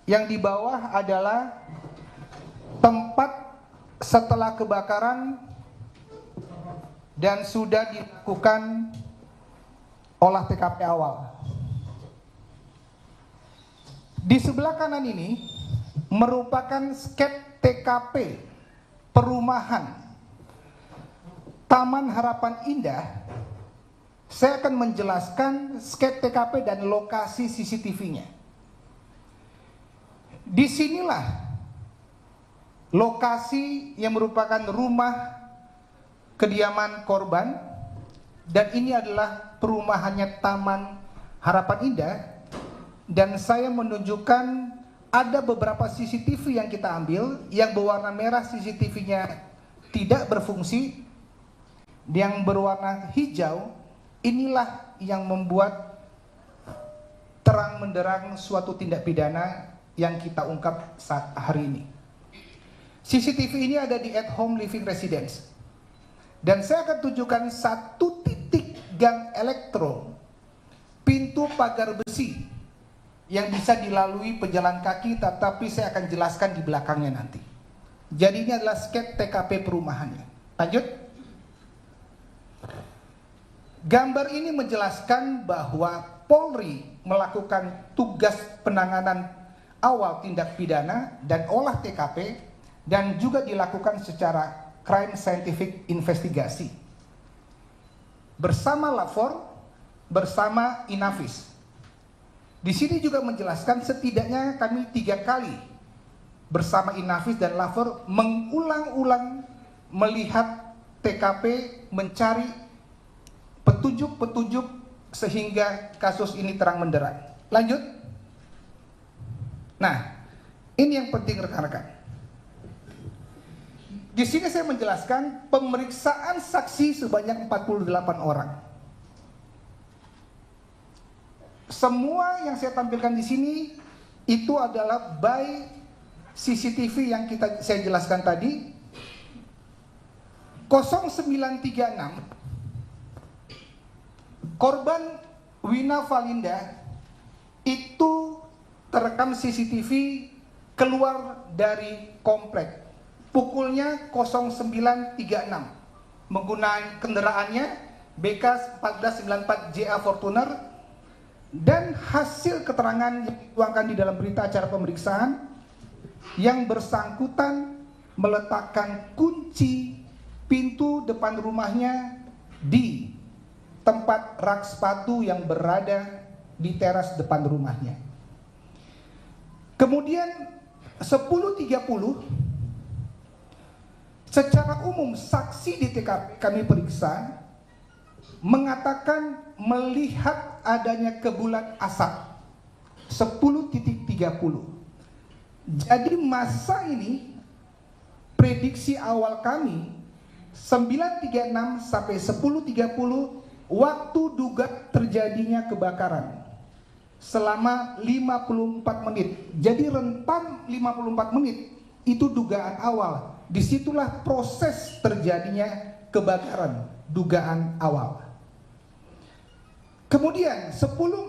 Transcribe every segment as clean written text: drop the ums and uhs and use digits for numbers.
Yang di bawah adalah tempat setelah kebakaran dan sudah dilakukan olah TKP awal. Di sebelah kanan ini merupakan skep TKP perumahan Taman Harapan Indah. Saya akan menjelaskan skep TKP dan lokasi CCTV-nya. Disinilah lokasi yang merupakan rumah kediaman korban, dan ini adalah perumahannya Taman Harapan Indah. Dan saya menunjukkan ada beberapa CCTV yang kita ambil, yang berwarna merah CCTV-nya tidak berfungsi, yang berwarna hijau inilah yang membuat terang menderang suatu tindak pidana yang kita ungkap saat hari ini. CCTV ini ada di at home living residence. Dan saya akan tunjukkan satu titik gang elektro, pintu pagar besi yang bisa dilalui pejalan kaki, tetapi saya akan jelaskan di belakangnya nanti. Jadi ini adalah skep TKP perumahannya. Lanjut. Gambar ini menjelaskan bahwa Polri melakukan tugas penanganan awal tindak pidana dan olah TKP, dan juga dilakukan secara crime scientific investigasi bersama Lafor, bersama Inavis. Di sini juga menjelaskan setidaknya kami 3 kali bersama Inavis dan Lafor mengulang-ulang melihat TKP, mencari petunjuk-petunjuk sehingga kasus ini terang benderang. Lanjut. Nah, ini yang penting rekan-rekan. Di sini saya menjelaskan pemeriksaan saksi sebanyak 48 orang. Semua yang saya tampilkan di sini itu adalah by CCTV yang saya jelaskan tadi. 0936 korban Wina Valinda itu terekam CCTV keluar dari komplek. Pukulnya 0936 menggunakan kendaraannya BK 1494 JA Fortuner, dan hasil keterangan yang dituangkan di dalam berita acara pemeriksaan yang bersangkutan meletakkan kunci pintu depan rumahnya di tempat rak sepatu yang berada di teras depan rumahnya. Kemudian 10.30 secara umum saksi di TKP kami periksa mengatakan melihat adanya kebulan asap 10.30. Jadi masa ini prediksi awal kami 9.36 sampai 10.30 waktu duga terjadinya kebakaran selama 54 menit. Jadi rentan 54 menit itu dugaan awal. Disitulah proses terjadinya kebakaran, dugaan awal. Kemudian 10.42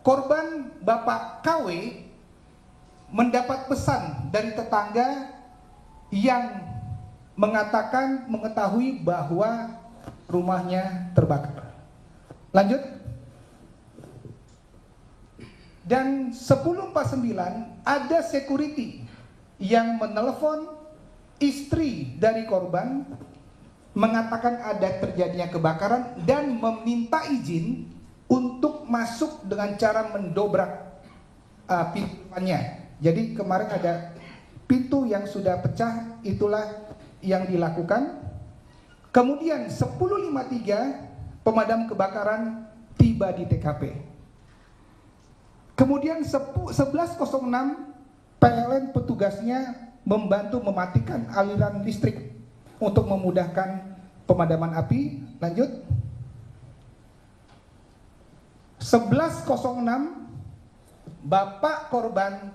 korban Bapak KW mendapat pesan dari tetangga yang mengatakan mengetahui bahwa rumahnya terbakar. Lanjut. Dan 10.49 ada security yang menelepon istri dari korban mengatakan ada terjadinya kebakaran dan meminta izin untuk masuk dengan cara mendobrak pintunya. Jadi kemarin ada pintu yang sudah pecah, itulah yang dilakukan. Kemudian 10.53 pemadam kebakaran tiba di TKP. Kemudian 11.06 PLN petugasnya membantu mematikan aliran listrik untuk memudahkan pemadaman api. Lanjut. 11.06 Bapak korban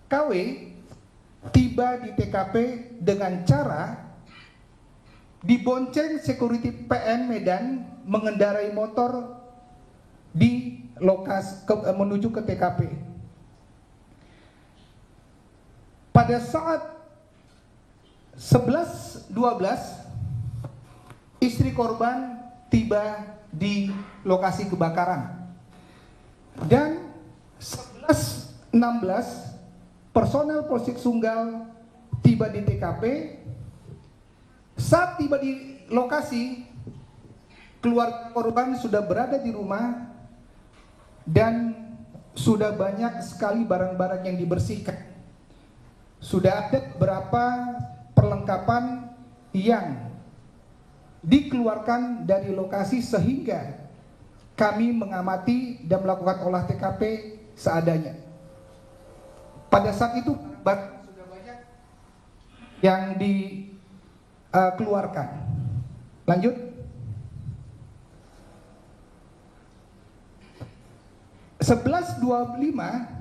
KW tiba di TKP dengan cara dibonceng security PN Medan mengendarai motor di lokasi menuju ke TKP. pada saat 11.12 istri korban tiba di lokasi kebakaran dan 11.16 personel Polsek Sunggal tiba di TKP. Saat tiba di lokasi, keluarga korban sudah berada di rumah dan sudah banyak sekali barang-barang yang dibersihkan. Sudah ada beberapa perlengkapan yang dikeluarkan dari lokasi sehingga kami mengamati dan melakukan olah TKP seadanya. Pada saat itu sudah banyak yang dikeluarkan. Lanjut. (11.25)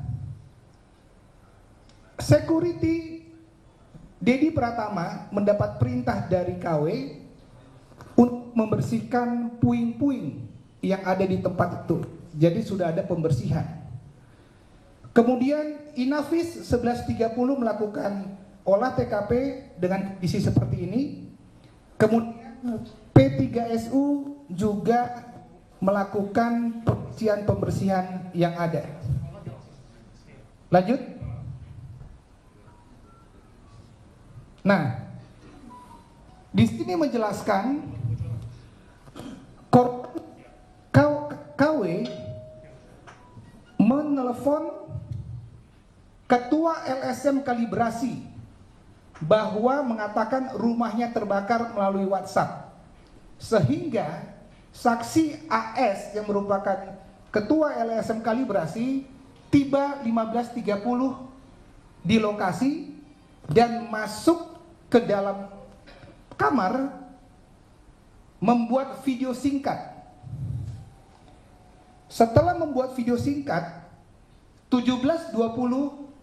security Dedi Pratama mendapat perintah dari KW untuk membersihkan puing-puing yang ada di tempat itu. Jadi sudah ada pembersihan. Kemudian Inavis 11.30 melakukan olah TKP dengan kondisi seperti ini. Kemudian P3SU juga melakukan pembersihan yang ada. Lanjut. Nah, di sini menjelaskan KW menelepon Ketua LSM Kalibrasi bahwa mengatakan rumahnya terbakar melalui WhatsApp, sehingga saksi AS yang merupakan Ketua LSM Kalibrasi tiba 15.30 di lokasi dan masuk ke dalam kamar membuat video singkat. Setelah membuat video singkat, 17.20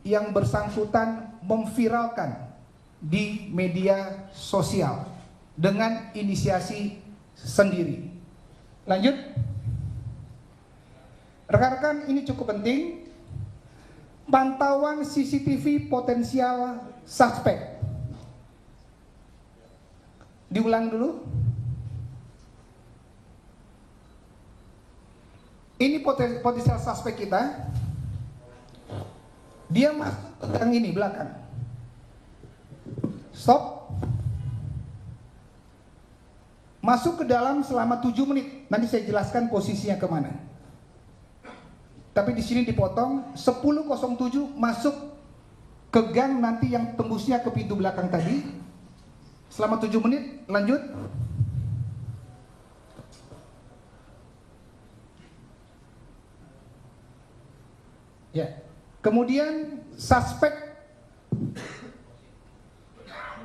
yang bersangkutan memviralkan di media sosial dengan inisiasi sendiri. Lanjut. Rekan-rekan, ini cukup penting. Pantauan CCTV potensial suspek. Diulang dulu. Ini potensial suspek kita. Dia masuk yang ini belakang. Stop. Masuk ke dalam selama 7 menit. Nanti saya jelaskan posisinya kemana. Tapi di sini dipotong. 10.07 masuk ke gang nanti yang tembusnya ke pintu belakang tadi. Selama 7 menit. Lanjut. Ya. Kemudian suspek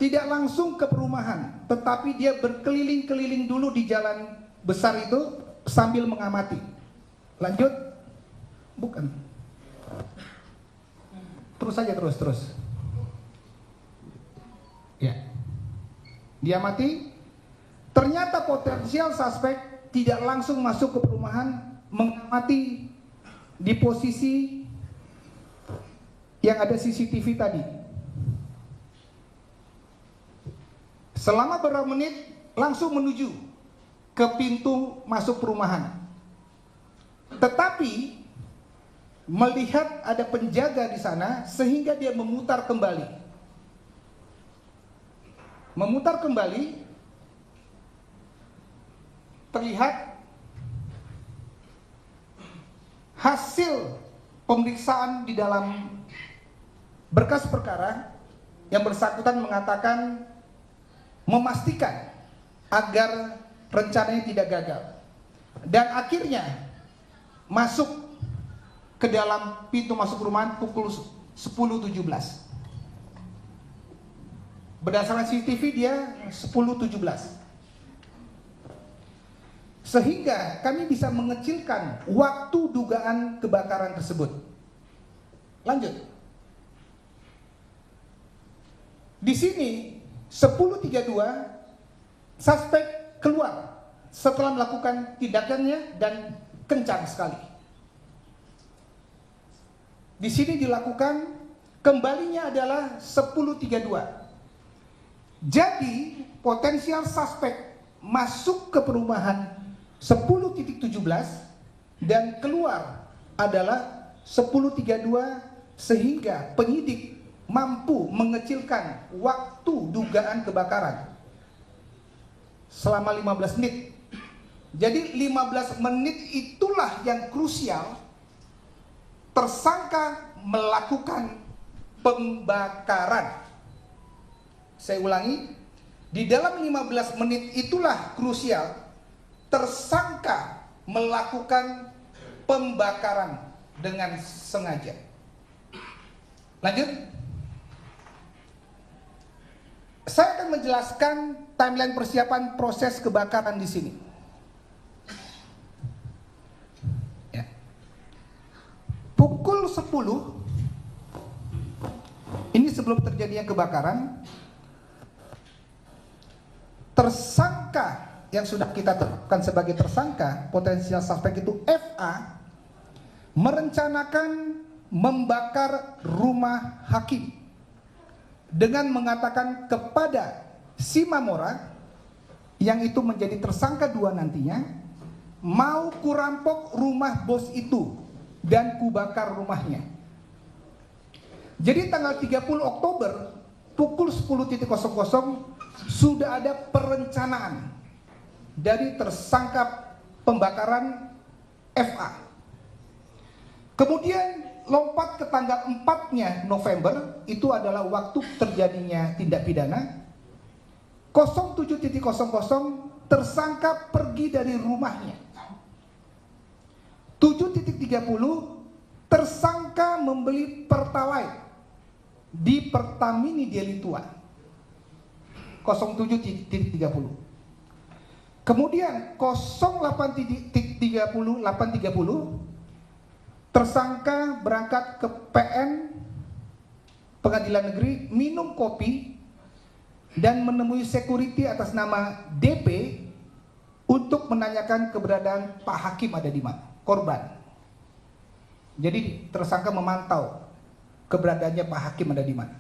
tidak langsung ke perumahan, tetapi dia berkeliling-keliling dulu di jalan besar itu sambil mengamati. Lanjut. Bukan. Terus saja, terus. Ya. Diamati. Ternyata potensial suspek tidak langsung masuk ke perumahan, mengamati di posisi yang ada CCTV tadi. Selama beberapa menit langsung menuju ke pintu masuk perumahan. Tetapi melihat ada penjaga di sana sehingga dia memutar kembali. Memutar kembali, terlihat hasil pemeriksaan di dalam berkas perkara yang bersangkutan mengatakan memastikan agar rencananya tidak gagal, dan akhirnya masuk ke dalam pintu masuk rumahan pukul 10.17. Berdasarkan CCTV dia 10.17, sehingga kami bisa mengecilkan waktu dugaan kebakaran tersebut. Lanjut. Di sini 10.32 suspek keluar setelah melakukan tindakannya dan kencang sekali. Di sini dilakukan kembalinya adalah 10.32. Jadi potensial suspek masuk ke perumahan 10.17 dan keluar adalah 10.32, sehingga penyidik mampu mengecilkan waktu dugaan kebakaran selama 15 menit. Jadi 15 menit itulah yang krusial tersangka melakukan pembakaran. Saya ulangi, di dalam 15 menit itulah krusial tersangka melakukan pembakaran dengan sengaja. Lanjut. Saya akan menjelaskan timeline persiapan proses kebakaran di sini. Ya. Pukul 10, ini sebelum terjadinya kebakaran, tersangka yang sudah kita tetapkan sebagai tersangka, potensial suspek itu FA, merencanakan membakar rumah hakim dengan mengatakan kepada si Mamora, yang itu menjadi tersangka 2 nantinya, mau kurampok rumah bos itu dan kubakar rumahnya. Jadi tanggal 30 Oktober pukul 10.00 sudah ada perencanaan dari tersangka pembakaran FA. Kemudian lompat ke tanggal 4-nya November, itu adalah waktu terjadinya tindak pidana. 07.00 tersangka pergi dari rumahnya. 7.30 tersangka membeli Pertalite di Pertamini Delitua. 07.30. Kemudian 08.30 tersangka berangkat ke PN Pengadilan Negeri, minum kopi dan menemui security atas nama DP untuk menanyakan keberadaan Pak Hakim ada di mana, korban. Jadi tersangka memantau keberadaannya Pak Hakim ada di mana.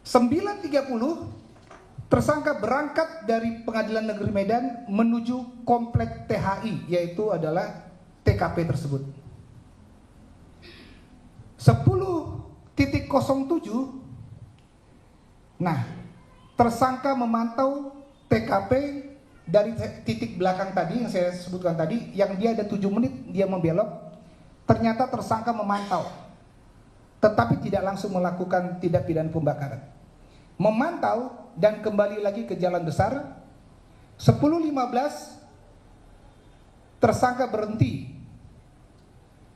9.30 tersangka berangkat dari Pengadilan Negeri Medan menuju komplek THI, yaitu adalah TKP tersebut. 10.07, nah, tersangka memantau TKP dari titik belakang tadi yang saya sebutkan tadi, yang dia ada 7 menit dia membelok. Ternyata tersangka memantau, tetapi tidak langsung melakukan tindak pidana pembakaran. Memantau dan kembali lagi ke jalan besar. 10.15 tersangka berhenti,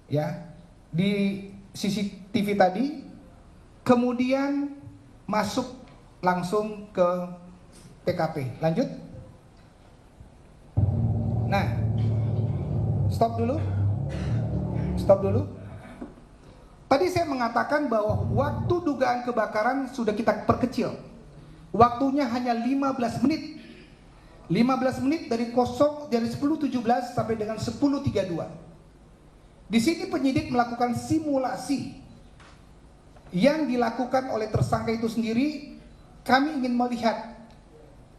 ya, di CCTV tadi, kemudian masuk langsung ke TKP. Lanjut. Nah, stop dulu. Tadi saya mengatakan bahwa waktu dugaan kebakaran sudah kita perkecil. Waktunya hanya 15 menit. 15 menit dari 10.17 sampai dengan 10.32. Di sini penyidik melakukan simulasi yang dilakukan oleh tersangka itu sendiri. Kami ingin melihat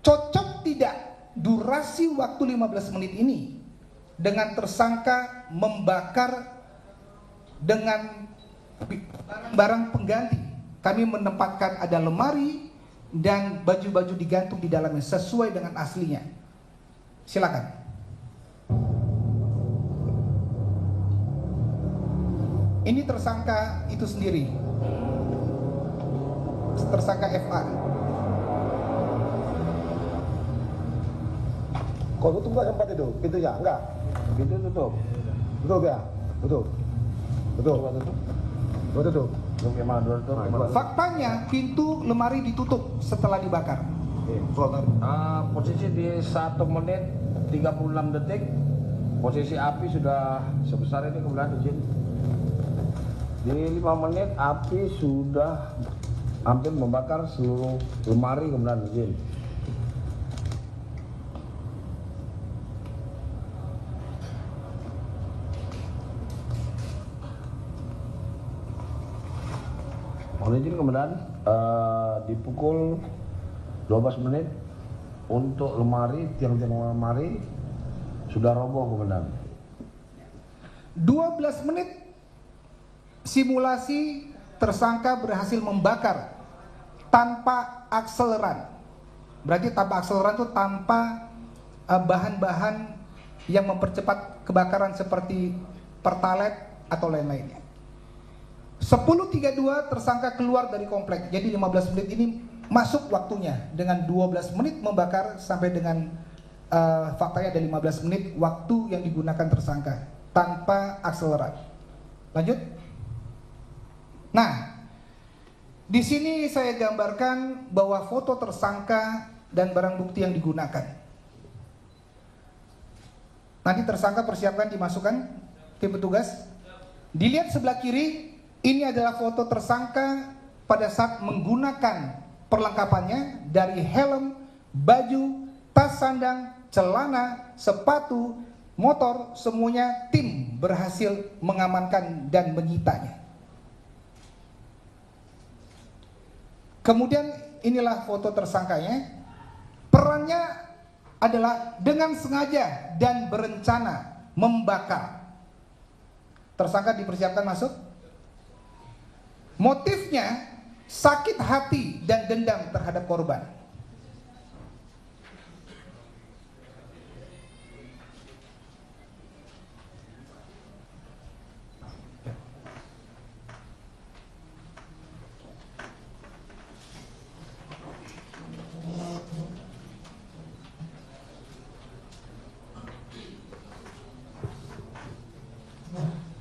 cocok tidak durasi waktu 15 menit ini dengan tersangka membakar dengan barang pengganti. Kami menempatkan ada lemari dan baju-baju digantung di dalamnya sesuai dengan aslinya. Silakan. Ini tersangka itu sendiri, tersangka FA. Kau tutup nggak tempat itu? Pintunya? Enggak? Pintu tutup. Tutup ya? Tutup. Tutup. Tutup. Tutup yang mana? Tutup. Faktanya pintu lemari ditutup setelah dibakar. Posisi di 1 menit 36 detik, posisi api sudah sebesar ini kemudian di sini. Di 5 menit api sudah hampir membakar seluruh lemari kemudian di sini. Mohon izin komandan, di pukul 12 menit untuk lemari, tiang-tiang lemari sudah roboh komandan. 12 menit simulasi tersangka berhasil membakar tanpa akseleran. Berarti tanpa akseleran itu tanpa bahan-bahan yang mempercepat kebakaran seperti pertalite atau lain-lainnya. 10.32 tersangka keluar dari komplek. Jadi 15 menit ini masuk waktunya dengan 12 menit membakar sampai dengan faktanya ada 15 menit waktu yang digunakan tersangka tanpa akseleran. Lanjut. Nah, di sini saya gambarkan bahwa foto tersangka dan barang bukti yang digunakan. Nanti tersangka persiapkan dimasukkan tim petugas. Dilihat sebelah kiri, ini adalah foto tersangka pada saat menggunakan perlengkapannya dari helm, baju, tas sandang, celana, sepatu, motor, semuanya tim berhasil mengamankan dan menyitanya. Kemudian inilah foto tersangkanya. Perannya adalah dengan sengaja dan berencana membakar. Tersangka dipersiapkan masuk. Motifnya sakit hati dan dendam terhadap korban.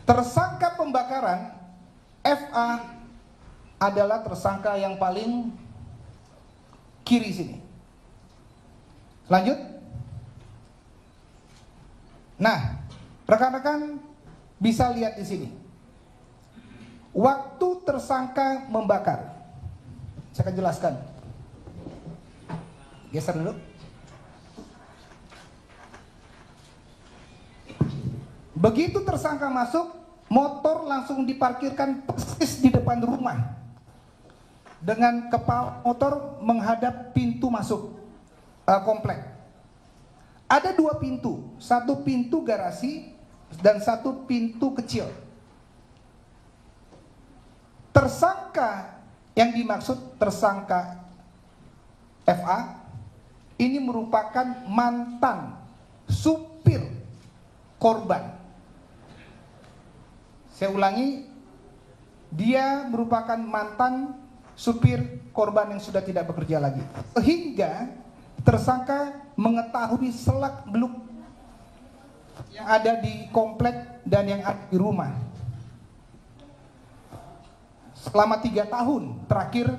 Tersangka pembakaran FA adalah tersangka yang paling kiri sini. Lanjut. Nah, rekan-rekan bisa lihat di sini. Waktu tersangka membakar. Saya akan jelaskan. Geser dulu. Begitu tersangka masuk, motor langsung diparkirkan persis di depan rumah dengan kepala motor menghadap pintu masuk komplek. Ada dua pintu, satu pintu garasi dan satu pintu kecil. Tersangka yang dimaksud tersangka FA ini merupakan mantan supir korban. Saya ulangi, dia merupakan mantan supir korban yang sudah tidak bekerja lagi. Sehingga tersangka mengetahui selak-beluk yang ada di komplek dan yang ada di rumah. Selama 3 tahun terakhir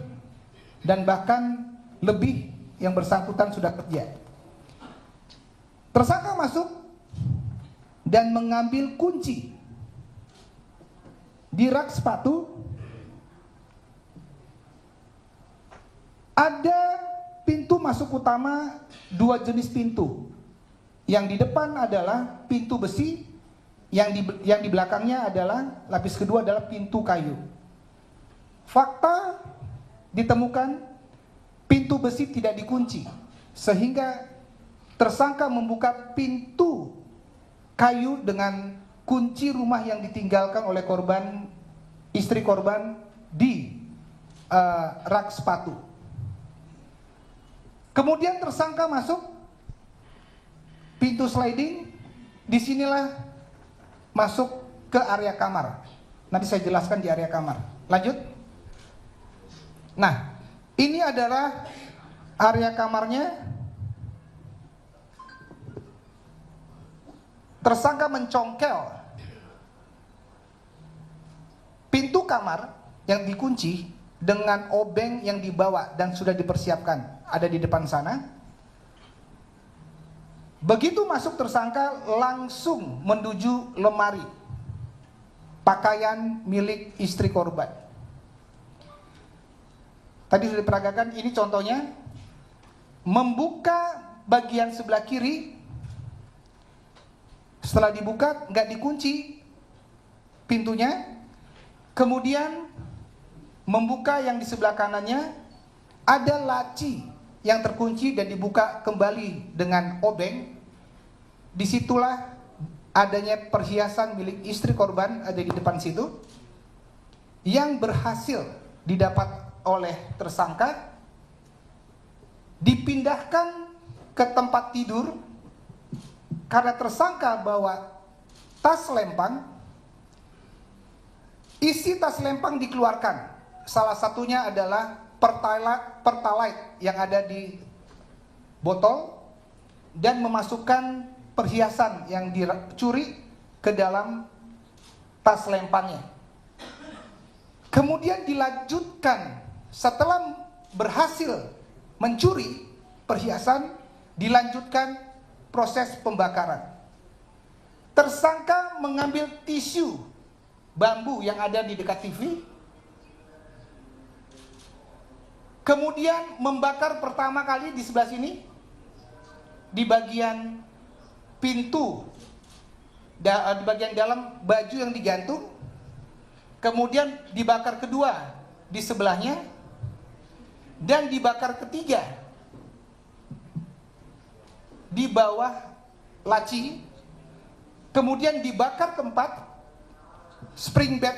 dan bahkan lebih yang bersangkutan sudah kerja. Tersangka masuk dan mengambil kunci di rak sepatu. Ada pintu masuk utama 2 jenis pintu. Yang di depan adalah pintu besi, yang di belakangnya adalah lapis kedua adalah pintu kayu. Fakta ditemukan pintu besi tidak dikunci, sehingga tersangka membuka pintu kayu dengan kunci rumah yang ditinggalkan oleh korban, istri korban di rak sepatu. Kemudian tersangka masuk pintu sliding, disinilah masuk ke area kamar. Nanti saya jelaskan di area kamar. Lanjut. Nah, ini adalah area kamarnya. Tersangka mencongkel pintu kamar yang dikunci dengan obeng yang dibawa dan sudah dipersiapkan ada di depan sana. Begitu masuk, tersangka langsung menuju lemari pakaian milik istri korban. Tadi sudah diperagakan, ini contohnya. Membuka bagian sebelah kiri. Setelah dibuka, nggak dikunci pintunya. Kemudian membuka yang di sebelah kanannya, ada laci yang terkunci dan dibuka kembali dengan obeng. Disitulah adanya perhiasan milik istri korban ada di depan situ, yang berhasil didapat oleh tersangka, dipindahkan ke tempat tidur karena tersangka bawa tas lempang. Isi tas lempang dikeluarkan, salah satunya adalah pertalite yang ada di botol, dan memasukkan perhiasan yang dicuri ke dalam tas lempangnya. Kemudian dilanjutkan, setelah berhasil mencuri perhiasan, dilanjutkan proses pembakaran. Tersangka mengambil tisu bambu yang ada di dekat TV, kemudian membakar pertama kali di sebelah sini, di bagian pintu, di bagian dalam baju yang digantung. Kemudian dibakar kedua di sebelahnya, dan dibakar ketiga di bawah laci. Kemudian dibakar keempat, spring bed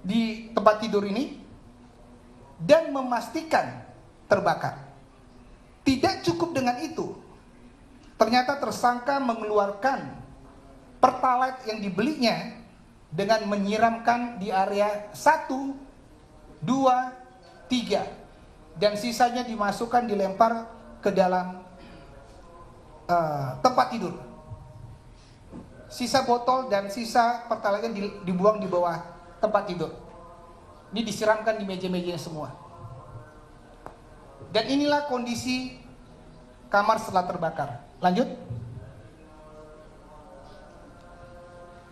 di tempat tidur ini, dan memastikan terbakar. Tidak cukup dengan itu, ternyata tersangka mengeluarkan pertalite yang dibelinya dengan menyiramkan di area 1, 2, 3, dan sisanya dimasukkan, dilempar ke dalam tempat tidur. Sisa botol dan sisa pertalite dibuang di bawah tempat tidur. Ini disiramkan di meja-meja semua. Dan inilah kondisi kamar setelah terbakar. Lanjut.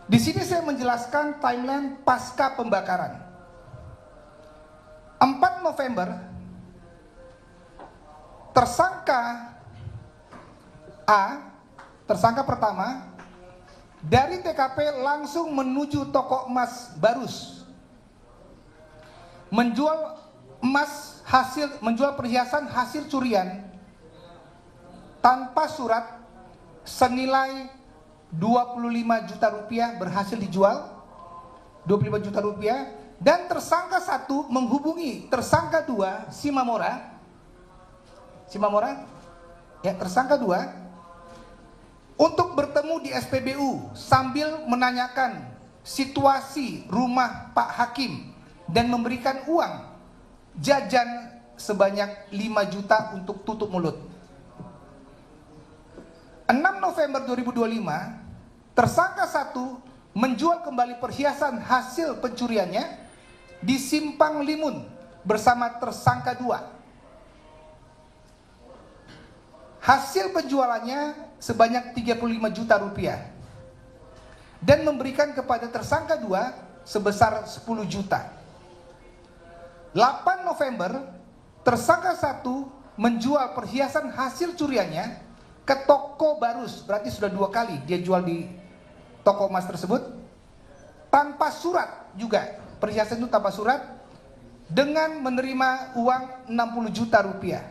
Di sini saya menjelaskan timeline pasca pembakaran. 4 November, tersangka A, tersangka pertama, dari TKP langsung menuju toko emas Barus, menjual perhiasan hasil curian tanpa surat senilai 25 juta rupiah berhasil dijual, 25 juta rupiah, dan tersangka 1 menghubungi tersangka 2, Simamora, tersangka 2, untuk bertemu di SPBU sambil menanyakan situasi rumah Pak Hakim dan memberikan uang jajan sebanyak 5 juta untuk tutup mulut. 6 November 2025, tersangka 1 menjual kembali perhiasan hasil pencuriannya di Simpang Limun bersama tersangka 2. Hasil penjualannya sebanyak 35 juta rupiah dan memberikan kepada tersangka 2 sebesar 10 juta. 8 November, tersangka 1 menjual perhiasan hasil curiannya ke toko Barus, berarti sudah 2 kali dia jual di toko emas tersebut, tanpa surat juga, perhiasan itu tanpa surat, dengan menerima uang 60 juta rupiah.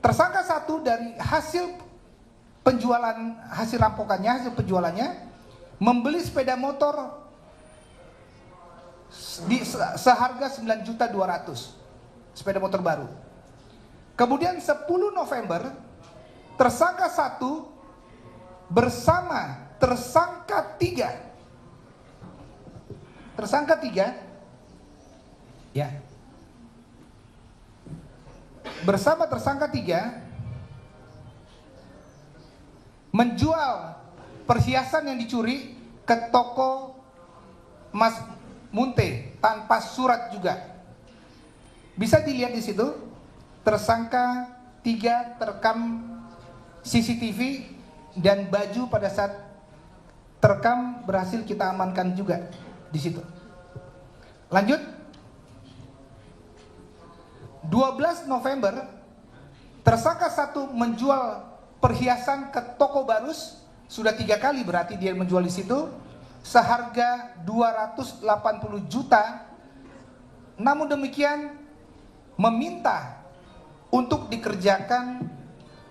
Tersangka 1 dari hasil penjualan, hasil rampokannya, hasil penjualannya, membeli sepeda motor seharga 9.200.000, sepeda motor baru. Kemudian 10 November, tersangka 1 bersama tersangka 3, ya, bersama tersangka 3 menjual perhiasan yang dicuri ke toko Mas Munte tanpa surat juga. Bisa dilihat di situ, tersangka 3 terekam CCTV dan baju pada saat terekam berhasil kita amankan juga di situ. Lanjut. 12 November, tersangka 1 menjual perhiasan ke toko Barus, sudah 3 kali berarti dia menjual di situ, seharga 280 juta namun demikian meminta untuk dikerjakan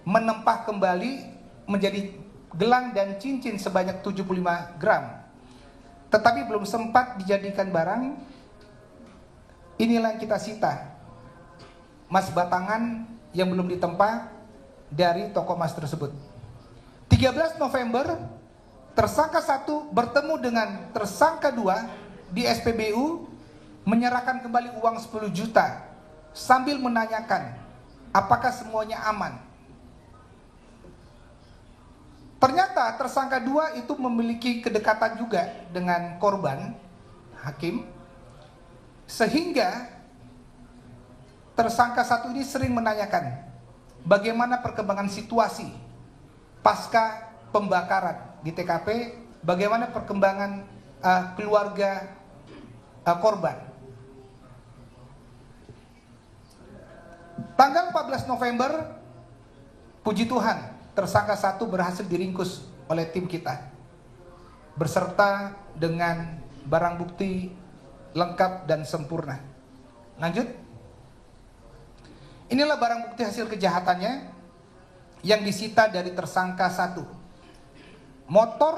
menempah kembali menjadi gelang dan cincin sebanyak 75 gram. Tetapi belum sempat dijadikan barang. Inilah yang kita sita, emas batangan yang belum ditempa dari toko emas tersebut. 13 November, tersangka 1 bertemu dengan tersangka 2 di SPBU, menyerahkan kembali uang 10 juta sambil menanyakan apakah semuanya aman. Ternyata tersangka 2 itu memiliki kedekatan juga dengan korban Hakim, sehingga tersangka 1 ini sering menanyakan bagaimana perkembangan situasi pasca pembakaran di TKP, bagaimana perkembangan keluarga korban. Tanggal 14 November, puji Tuhan, tersangka 1 berhasil diringkus oleh tim kita beserta dengan barang bukti lengkap dan sempurna. Lanjut. Inilah barang bukti hasil kejahatannya yang disita dari tersangka 1. Motor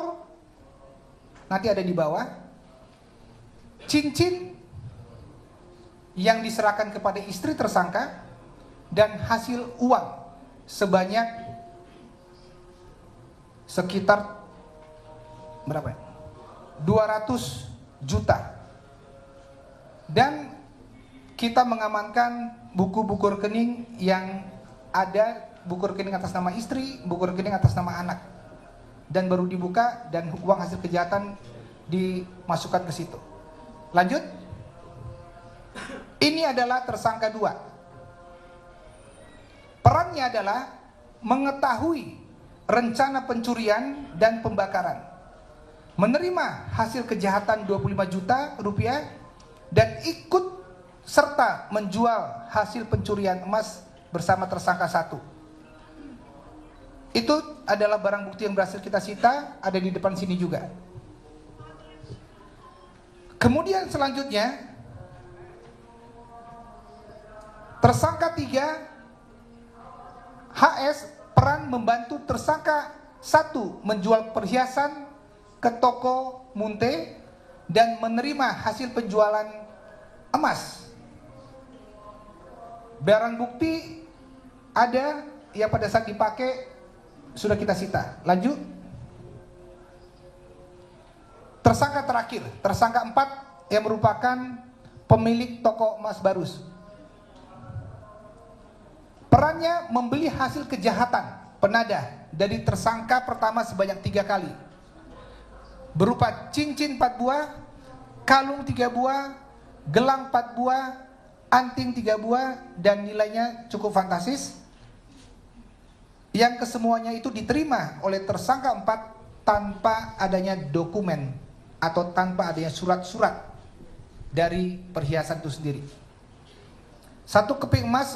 nanti ada di bawah. Cincin yang diserahkan kepada istri tersangka dan hasil uang sebanyak sekitar berapa ya? 200 juta. Dan kita mengamankan buku-buku rekening yang ada, buku rekening atas nama istri, buku rekening atas nama anak, dan baru dibuka dan uang hasil kejahatan dimasukkan ke situ. Lanjut. Ini adalah tersangka 2. Perannya adalah mengetahui rencana pencurian dan pembakaran, menerima hasil kejahatan 25 juta rupiah, dan ikut serta menjual hasil pencurian emas bersama tersangka 1. Itu adalah barang bukti yang berhasil kita sita, ada di depan sini juga. Kemudian selanjutnya, tersangka 3 HS peran membantu tersangka 1 menjual perhiasan ke toko Munte dan menerima hasil penjualan emas. Barang bukti ada yang pada saat dipakai sudah kita sita. Lanjut. Tersangka terakhir, tersangka 4 yang merupakan pemilik toko emas Barus. Perannya membeli hasil kejahatan penadah dari tersangka pertama sebanyak 3 kali, berupa cincin 4 buah, kalung 3 buah, gelang 4 buah, anting 3 buah, dan nilainya cukup fantastis, yang kesemuanya itu diterima oleh tersangka 4 tanpa adanya dokumen atau tanpa adanya surat-surat dari perhiasan itu sendiri. 1 keping emas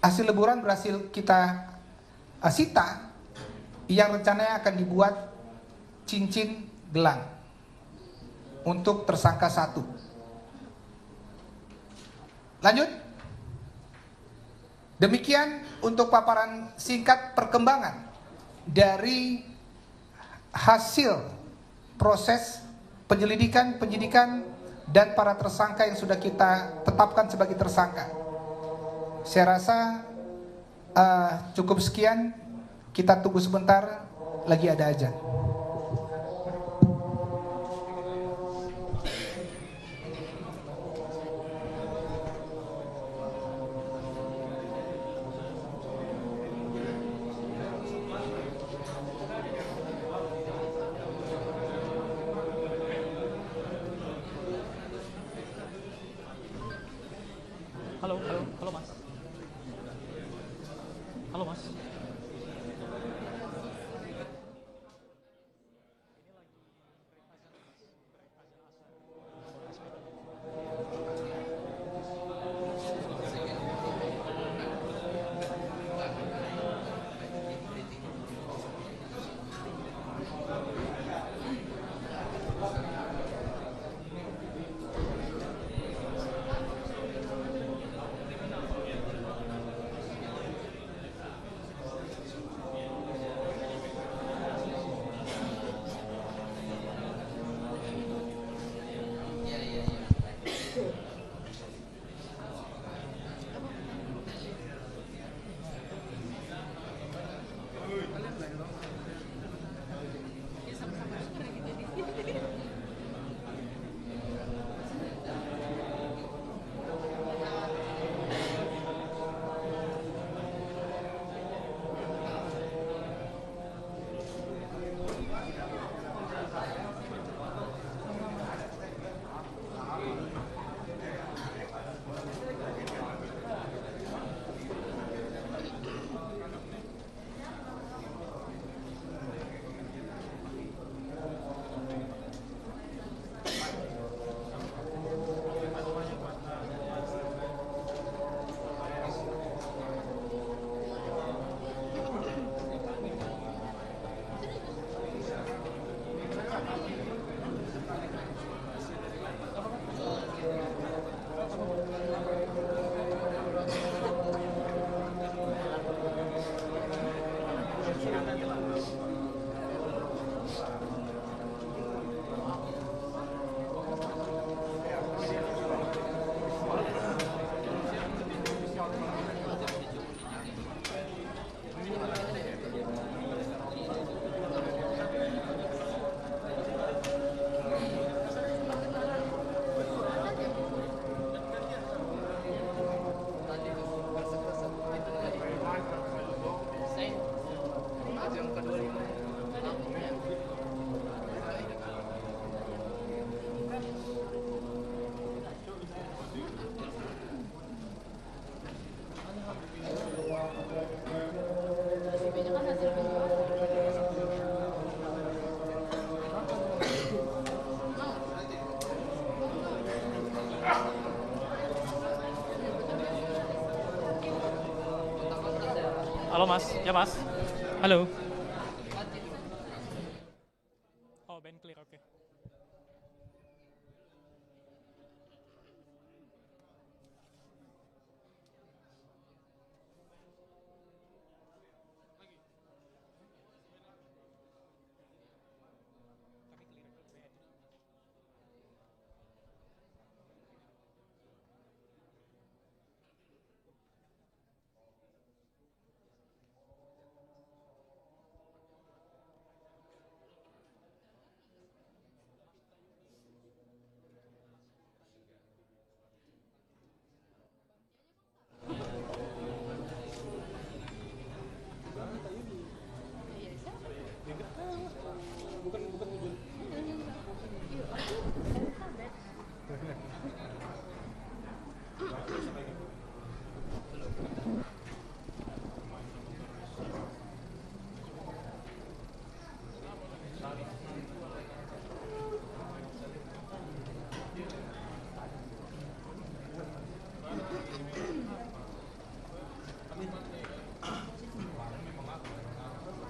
hasil leburan berhasil kita sita, yang rencananya akan dibuat cincin gelang untuk tersangka 1. Lanjut. Demikian untuk paparan singkat perkembangan dari hasil proses penyelidikan, penyidikan, dan para tersangka yang sudah kita tetapkan sebagai tersangka. Saya rasa cukup sekian. Kita tunggu sebentar, lagi ada aja. Halo Mas. Halo Mas. Halo Mas, ya Mas. Halo. Oh, band clear, oke.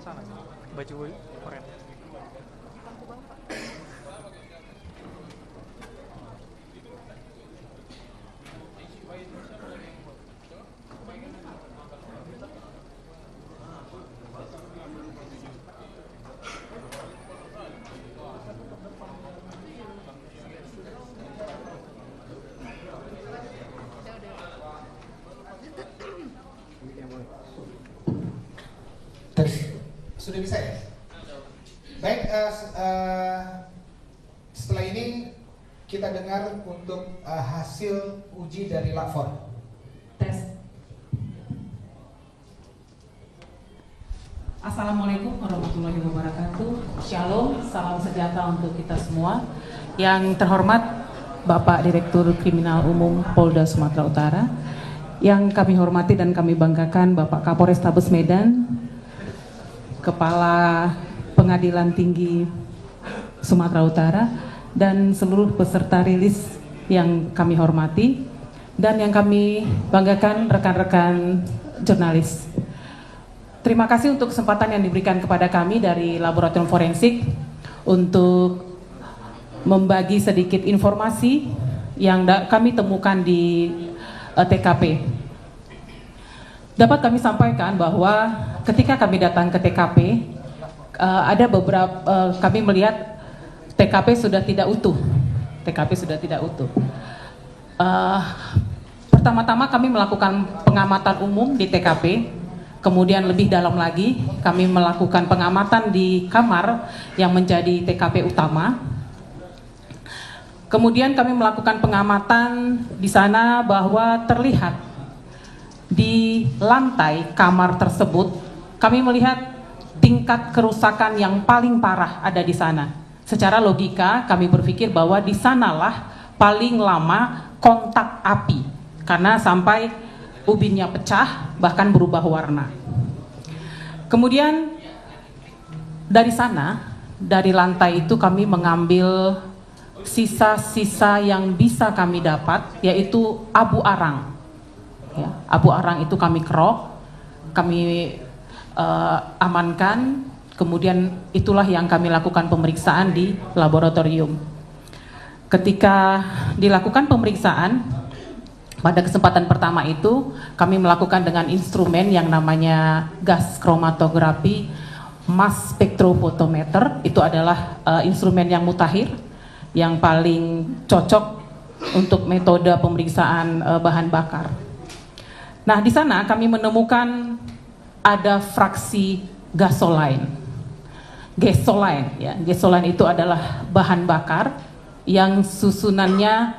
Sana, baju keren. Sudah bisa ya? Baik, setelah ini kita dengar untuk hasil uji dari lapor. Tes. Assalamualaikum warahmatullahi wabarakatuh. Shalom, salam sejahtera untuk kita semua. Yang terhormat Bapak Direktur Kriminal Umum Polda Sumatera Utara, yang kami hormati dan kami banggakan Bapak Kapolrestabes Medan, Kepala Pengadilan Tinggi Sumatera Utara, dan seluruh peserta rilis yang kami hormati dan yang kami banggakan rekan-rekan jurnalis. Terima kasih untuk kesempatan yang diberikan kepada kami dari Laboratorium Forensik untuk membagi sedikit informasi yang kami temukan di TKP. Dapat kami sampaikan bahwa ketika kami datang ke TKP, ada beberapa kami melihat TKP sudah tidak utuh. TKP sudah tidak utuh. Pertama-tama kami melakukan pengamatan umum di TKP, kemudian lebih dalam lagi kami melakukan pengamatan di kamar yang menjadi TKP utama. Kemudian kami melakukan pengamatan di sana bahwa terlihat di lantai kamar tersebut, kami melihat tingkat kerusakan yang paling parah ada di sana. Secara logika, kami berpikir bahwa di sanalah paling lama kontak api, karena sampai ubinnya pecah, bahkan berubah warna. Kemudian dari sana, dari lantai itu kami mengambil sisa-sisa yang bisa kami dapat, yaitu abu arang. Ya, abu arang itu kami kerok, kami amankan, kemudian itulah yang kami lakukan pemeriksaan di laboratorium. Ketika dilakukan pemeriksaan, pada kesempatan pertama itu kami melakukan dengan instrumen yang namanya gas kromatografi mass spectrophotometer. Itu adalah instrumen yang mutakhir, yang paling cocok untuk metode pemeriksaan bahan bakar. Nah, di sana kami menemukan ada fraksi gasoline. Gasoline, ya, gasoline itu adalah bahan bakar yang susunannya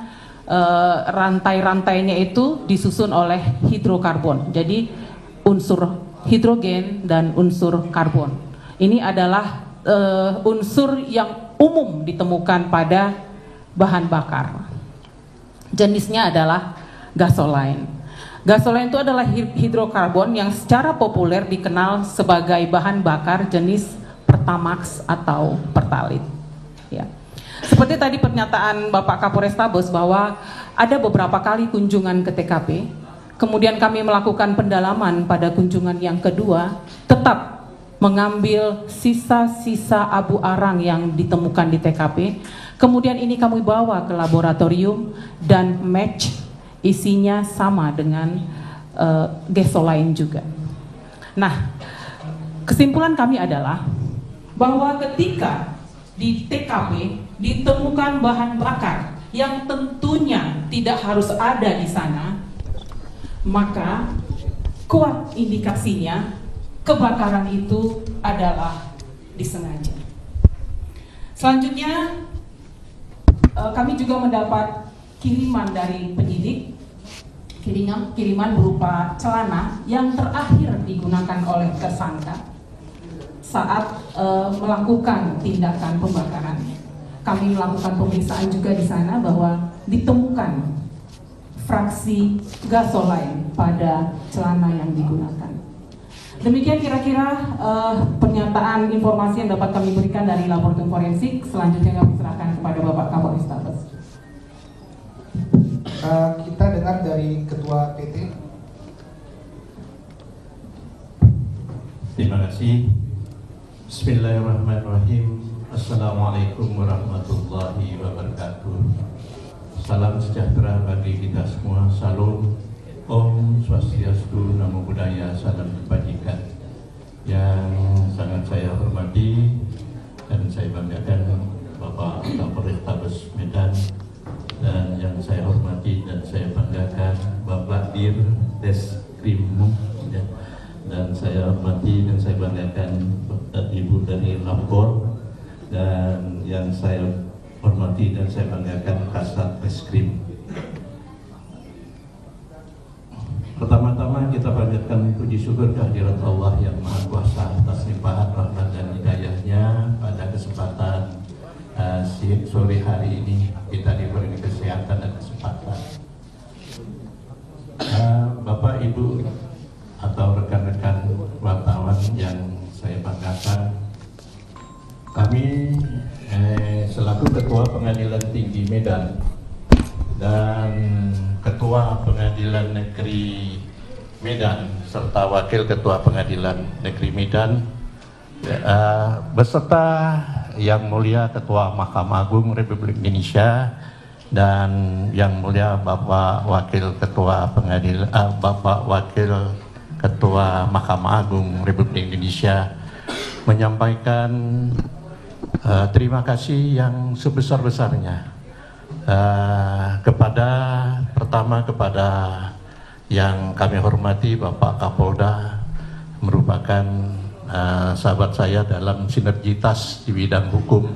rantai-rantainya itu disusun oleh hidrokarbon. Jadi unsur hidrogen dan unsur karbon. Ini adalah unsur yang umum ditemukan pada bahan bakar. Jenisnya adalah gasoline. Gasoline itu adalah hidrokarbon yang secara populer dikenal sebagai bahan bakar jenis Pertamax atau Pertalite. Ya. Seperti tadi pernyataan Bapak Kapolrestabes bahwa ada beberapa kali kunjungan ke TKP, kemudian kami melakukan pendalaman pada kunjungan yang kedua, tetap mengambil sisa-sisa abu arang yang ditemukan di TKP. Kemudian ini kami bawa ke laboratorium dan match, isinya sama dengan gasoline juga. Nah, kesimpulan kami adalah bahwa ketika di TKP ditemukan bahan bakar yang tentunya tidak harus ada di sana, maka kuat indikasinya kebakaran itu adalah disengaja. Selanjutnya, kami juga mendapat kiriman dari penyidik, kiriman berupa celana yang terakhir digunakan oleh tersangka saat melakukan tindakan pembakaran. Kami melakukan pemeriksaan juga di sana bahwa ditemukan fraksi gasoline pada celana yang digunakan. Demikian kira-kira pernyataan informasi yang dapat kami berikan dari laboratorium forensik. Selanjutnya kami serahkan kepada Bapak Kapolrestabes. Kita dengar dari Ketua PT. Terima kasih. Bismillahirrahmanirrahim. Assalamualaikum warahmatullahi wabarakatuh. Salam sejahtera bagi kita semua. Salam. Om Swastiastu, Namo Buddhaya, salam kebajikan. Yang sangat saya hormati dan saya banggakan Bapak Kapolrestabes Medan, dan yang saya hormati dan saya banggakan Bapak Dir Deskrimum, ya. Dan saya hormati dan saya banggakan Ibu dari Lapor, dan yang saya hormati dan saya banggakan Kasat Reskrim. Pertama-tama kita panjatkan puji syukur kehadirat Allah yang Maha Kuasa atas limpahan rahmat dan hidayahnya pada kesempatan sore hari ini kita diberi kesehatan dan kesempatan. Bapak, Ibu, atau rekan-rekan wartawan yang saya banggakan, kami selaku Ketua Pengadilan Tinggi Medan dan Ketua Pengadilan Negeri Medan serta Wakil Ketua Pengadilan Negeri Medan beserta Yang Mulia Ketua Mahkamah Agung Republik Indonesia dan Yang Mulia Bapak Wakil Ketua Pengadilan Bapak Wakil Ketua Mahkamah Agung Republik Indonesia menyampaikan terima kasih yang sebesar-besarnya kepada yang kami hormati Bapak Kapolda, merupakan sahabat saya dalam sinergitas di bidang hukum,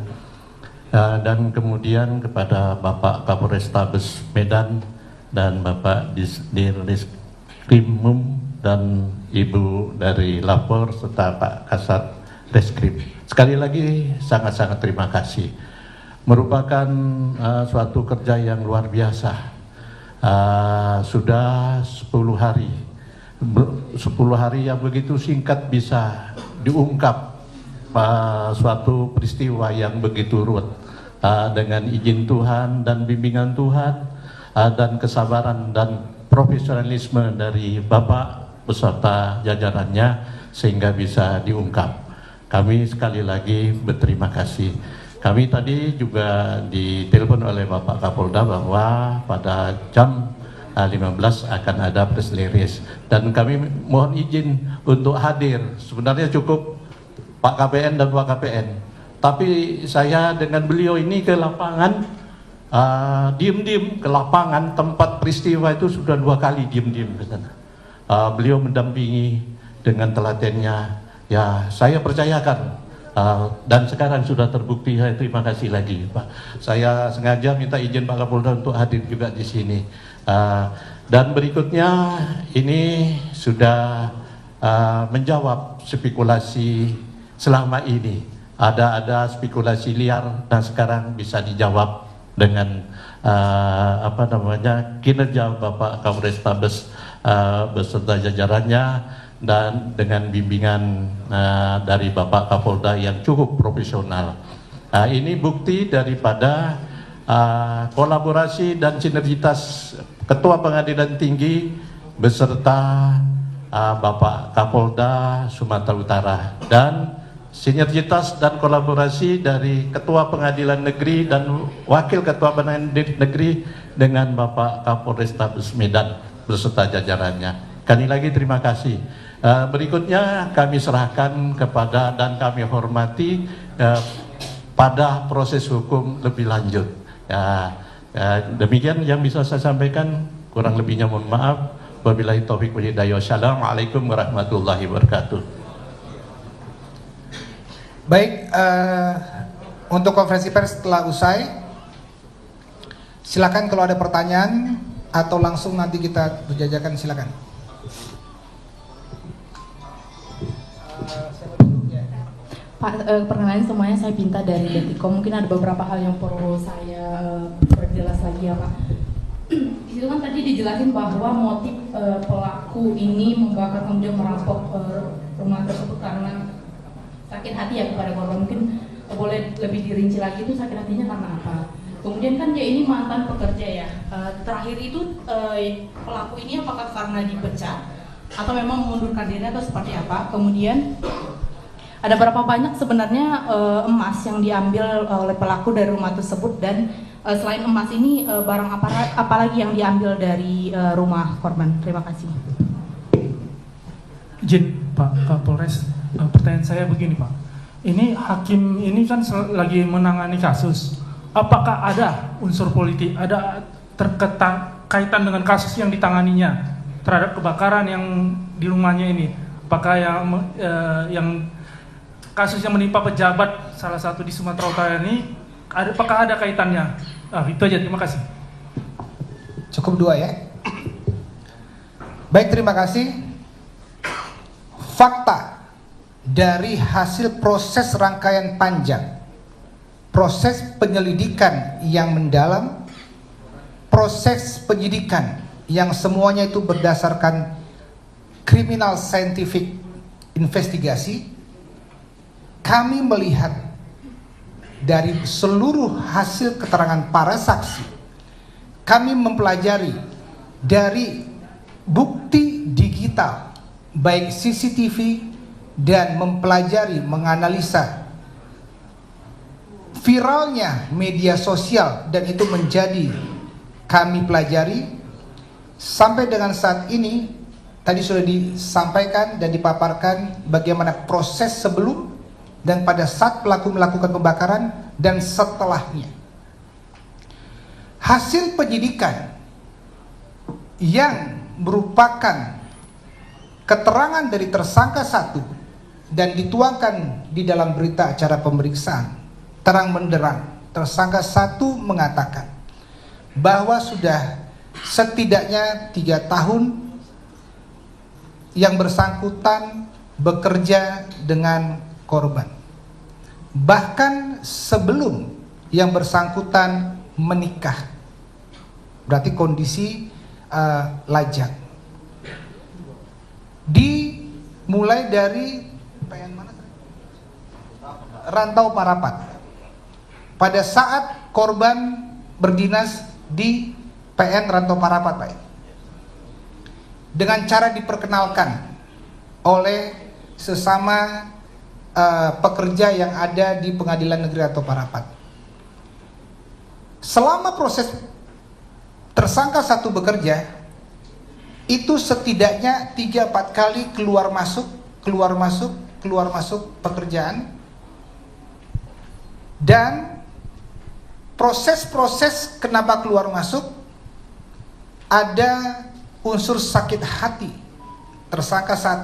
dan kemudian kepada Bapak Kapolrestabes Medan dan Bapak Dirreskrimum dan Ibu dari Lapor serta Pak Kasat Reskrim. Sekali lagi sangat-sangat terima kasih. Merupakan suatu kerja yang luar biasa. Sudah 10 hari yang begitu singkat bisa diungkap suatu peristiwa yang begitu ruwet, dengan izin Tuhan dan bimbingan Tuhan, dan kesabaran dan profesionalisme dari Bapak beserta jajarannya sehingga bisa diungkap. Kami sekali lagi berterima kasih. Kami tadi juga ditelepon oleh Bapak Kapolda bahwa pada jam 15 akan ada press release, dan kami mohon izin untuk hadir. Sebenarnya cukup Pak KPN dan Pak KPN, tapi saya dengan beliau ini ke lapangan, diem-diem ke lapangan tempat peristiwa itu sudah 2 kali diem-diem ke sana. Beliau mendampingi dengan telatennya, ya saya percayakan. Dan sekarang sudah terbukti. Saya terima kasih lagi, Pak. Saya sengaja minta izin Pak Kapolda untuk hadir juga di sini. Dan berikutnya ini sudah menjawab spekulasi selama ini. Ada spekulasi liar dan sekarang bisa dijawab dengan kinerja Bapak Kapolrestabes beserta jajarannya, dan dengan bimbingan dari Bapak Kapolda yang cukup profesional. Ini bukti daripada kolaborasi dan sinergitas Ketua Pengadilan Tinggi beserta Bapak Kapolda Sumatera Utara, dan sinergitas dan kolaborasi dari Ketua Pengadilan Negeri dan Wakil Ketua Pengadilan Negeri dengan Bapak Kapolrestabes Medan beserta jajarannya. Sekali lagi terima kasih. Berikutnya kami serahkan kepada dan kami hormati pada proses hukum lebih lanjut. Demikian yang bisa saya sampaikan, kurang lebihnya mohon maaf. Wabillahi taufiq wal hidayah. Wassalamualaikum warahmatullahi wabarakatuh. Baik, untuk konferensi pers setelah usai, silakan kalau ada pertanyaan atau langsung nanti kita berjajakan, silakan. Pak, perkenalan semuanya, saya Binta dari Detikom. Mungkin ada beberapa hal yang perlu saya perjelas lagi ya Pak. Di situ kan tadi dijelasin bahwa motif pelaku ini membakar kemudian merampok rumah tersebut karena sakit hati ya kepada korban. Mungkin boleh lebih dirinci lagi itu sakit hatinya karena apa? Kemudian kan dia ini mantan pekerja ya. Terakhir itu pelaku ini apakah karena dipecat atau memang mengundurkan diri atau seperti apa? Kemudian ada berapa banyak sebenarnya emas yang diambil oleh pelaku dari rumah tersebut, dan selain emas ini barang apa lagi yang diambil dari rumah korban? Terima kasih. Izin Pak Kapolres, pertanyaan saya begini Pak. Ini hakim ini kan lagi menangani kasus. Apakah ada unsur politik, ada kaitan dengan kasus yang ditanganinya terhadap kebakaran yang di rumahnya ini? Apakah yang kasus yang menimpa pejabat salah satu di Sumatera Utara ini, apakah ada kaitannya? Itu aja, terima kasih. Cukup 2 ya. Baik, terima kasih. Fakta dari hasil proses rangkaian panjang, proses penyelidikan yang mendalam, proses penyidikan yang semuanya itu berdasarkan criminal scientific investigasi, kami melihat dari seluruh hasil keterangan para saksi, kami mempelajari dari bukti digital baik CCTV dan mempelajari, menganalisa viralnya media sosial, dan itu menjadi kami pelajari sampai dengan saat ini. Tadi sudah disampaikan dan dipaparkan bagaimana proses sebelum dan pada saat pelaku melakukan pembakaran dan setelahnya. Hasil penyidikan yang merupakan keterangan dari tersangka 1 dan dituangkan di dalam berita acara pemeriksaan, terang benderang tersangka 1 mengatakan bahwa sudah setidaknya 3 tahun yang bersangkutan bekerja dengan korban. Bahkan sebelum yang bersangkutan menikah. Berarti kondisi lajang. Dimulai dari Rantau Parapat. Pada saat korban berdinas di PN Rantau Parapat, Pak. Dengan cara diperkenalkan oleh sesama pekerja yang ada di Pengadilan Negeri Rantau Parapat. Selama proses tersangka 1 bekerja, itu setidaknya 3-4 kali keluar masuk pekerjaan, dan proses-proses kenapa keluar masuk ada unsur sakit hati tersangka 1,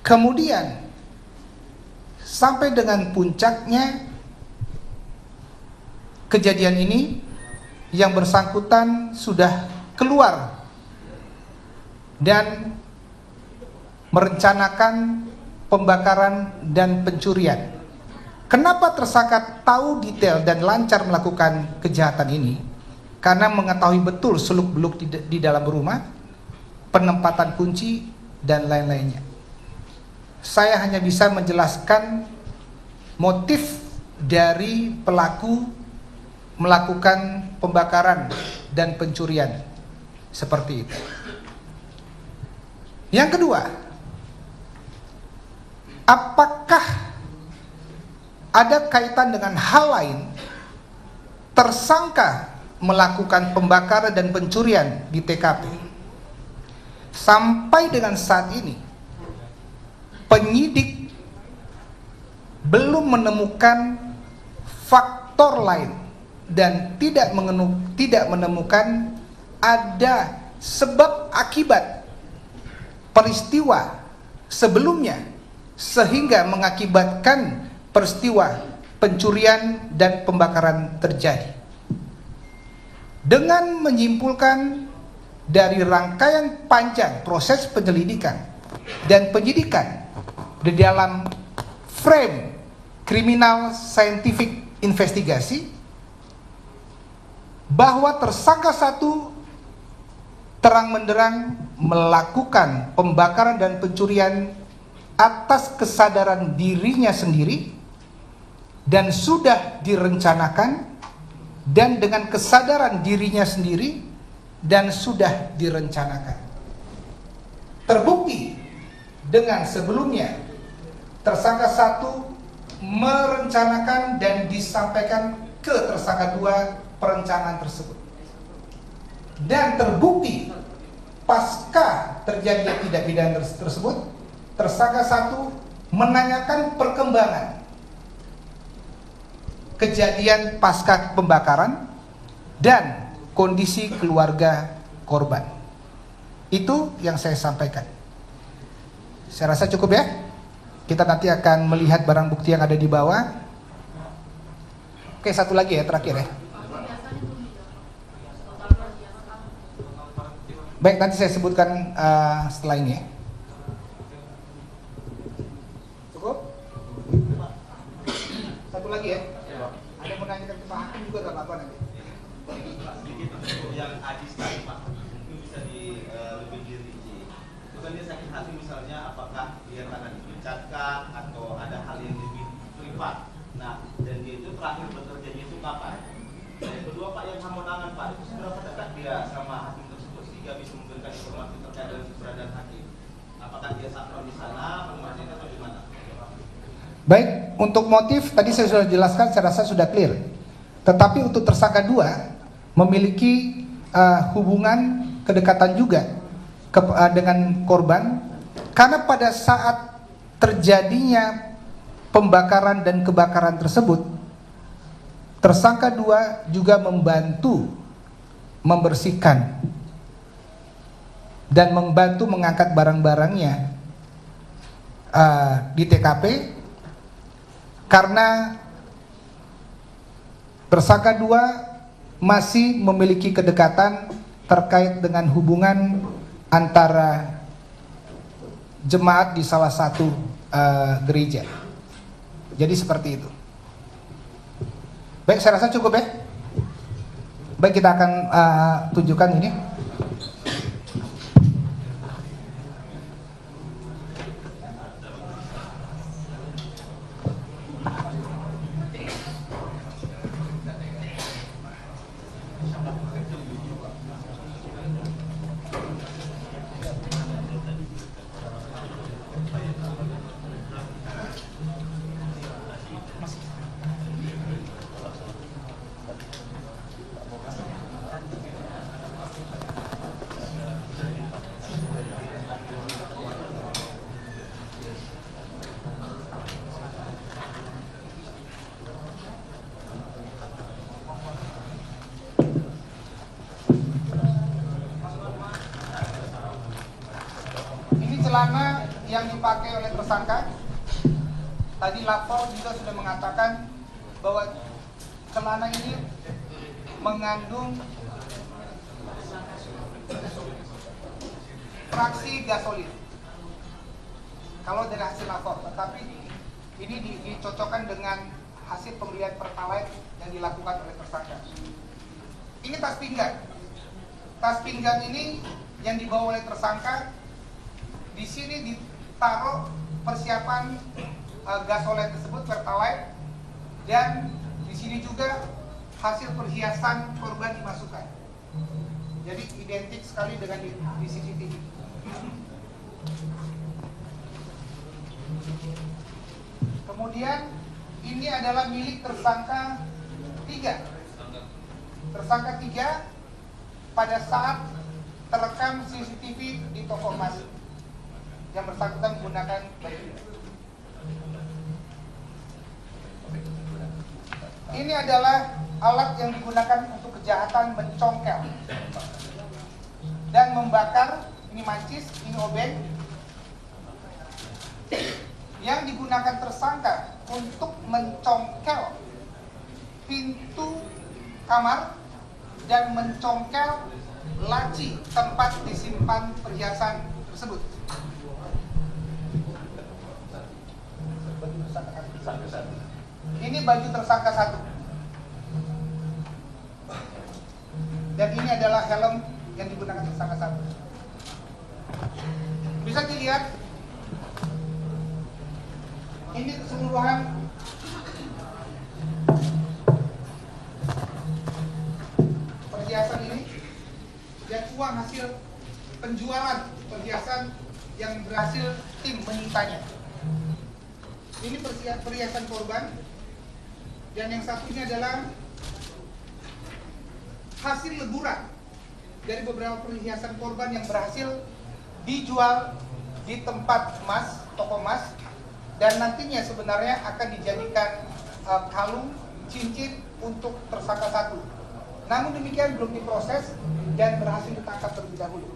kemudian sampai dengan puncaknya kejadian ini yang bersangkutan sudah keluar dan merencanakan pembakaran dan pencurian. Kenapa tersangka tahu detail dan lancar melakukan kejahatan ini? Karena mengetahui betul seluk-beluk di dalam rumah, penempatan kunci dan lain-lainnya. Saya hanya bisa menjelaskan motif dari pelaku melakukan pembakaran dan pencurian seperti itu. Yang kedua, apakah ada kaitan dengan hal lain tersangka melakukan pembakaran dan pencurian di TKP? Sampai dengan saat ini, penyidik belum menemukan faktor lain dan tidak menemukan ada sebab akibat peristiwa sebelumnya sehingga mengakibatkan peristiwa pencurian dan pembakaran terjadi. Dengan menyimpulkan dari rangkaian panjang proses penyelidikan dan penyidikan di dalam frame kriminal scientific investigasi, bahwa tersangka 1 terang menderang melakukan pembakaran dan pencurian atas kesadaran dirinya sendiri dan sudah direncanakan, dan dengan kesadaran dirinya sendiri dan sudah direncanakan. Terbukti dengan sebelumnya tersangka 1 merencanakan dan disampaikan ke tersangka 2 perencanaan tersebut. Dan terbukti pasca terjadinya tindak pidana tersebut, tersangka 1 menanyakan perkembangan kejadian pasca pembakaran dan kondisi keluarga korban. Itu yang saya sampaikan. Saya rasa cukup ya. Kita nanti akan melihat barang bukti yang ada di bawah. Oke, satu lagi ya, terakhir ya. Baik, nanti saya sebutkan setelah ini ya. Cukup? Satu lagi ya. Ada mau nanyakan ke Pak Hakim juga gak apa-apa nanti. Yang Adis tadi Pak, mungkin bisa lebih dirinci. Bukan dia sakit hati misalnya, apakah dia karena dipecatkah atau ada hal yang lebih privat. Nah, dan dia itu terakhir bekerjanya itu kapan? Yang kedua Pak, yang hamonangan Pak, itu seberapa dekat dia sama hakim tersebut sehingga bisa memberikan informasi terkait dengan keberadaan hakim? Apakah dia sakral di sana, permasalahan atau di mana? Baik, untuk motif tadi saya sudah jelaskan, saya rasa sudah clear. Tetapi untuk tersangka 2 memiliki hubungan kedekatan juga dengan korban, karena pada saat terjadinya pembakaran dan kebakaran tersebut, tersangka 2 juga membantu membersihkan dan membantu mengangkat barang-barangnya di TKP, karena tersangka 2 masih memiliki kedekatan terkait dengan hubungan antara jemaat di salah satu gereja. Jadi seperti itu. Baik, saya rasa cukup ya. Baik, kita akan tunjukkan ini. Celana yang dipakai oleh tersangka, tadi lapor juga sudah mengatakan bahwa celana ini mengandung fraksi gasolin kalau dari hasil lapor, tetapi ini dicocokkan dengan hasil pembelian pertalite yang dilakukan oleh tersangka. Ini tas pinggang. Tas pinggang ini yang dibawa oleh tersangka. Di sini ditaruh persiapan gasolin tersebut, pertalite, dan di sini juga hasil perhiasan korban dimasukkan. Jadi identik sekali dengan di CCTV. Kemudian ini adalah milik tersangka 3. Tersangka 3 pada saat terekam CCTV di toko emas yang bersangkutan menggunakan baju. Ini adalah alat yang digunakan untuk kejahatan mencongkel dan membakar. Ini mancis, ini obeng, yang digunakan tersangka untuk mencongkel pintu kamar dan mencongkel laci tempat disimpan perhiasan tersebut. Ini baju tersangka 1. Dan ini adalah helm yang digunakan tersangka 1. Bisa dilihat ini keseluruhan perhiasan ini dan uang hasil penjualan perhiasan yang berhasil tim menyitanya. Ini perhiasan korban, dan yang satunya adalah hasil leburan dari beberapa perhiasan korban yang berhasil dijual di tempat emas, toko emas, dan nantinya sebenarnya akan dijadikan kalung, cincin untuk tersangka 1. Namun demikian belum diproses dan berhasil ditangkap terlebih dahulu.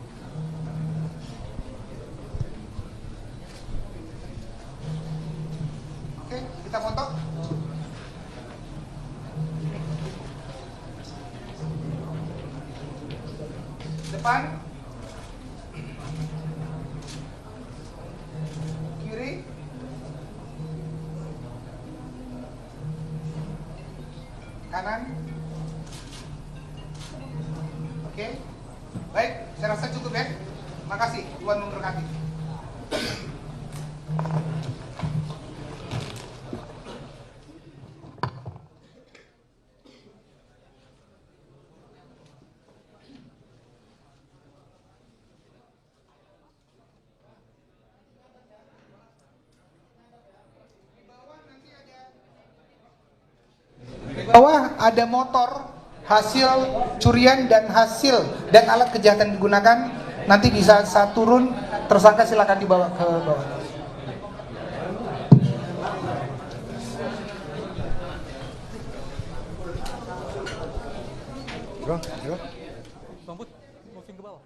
Oke, kita foto. Depan, kiri, kanan. Oke, baik, saya rasa cukup ya. Makasih, Tuhan memberkati. Di bawah ada motor hasil curian dan alat kejahatan digunakan. Nanti di saat turun tersangka silakan dibawa ke bawah. Bang Bud, moving ke bawah.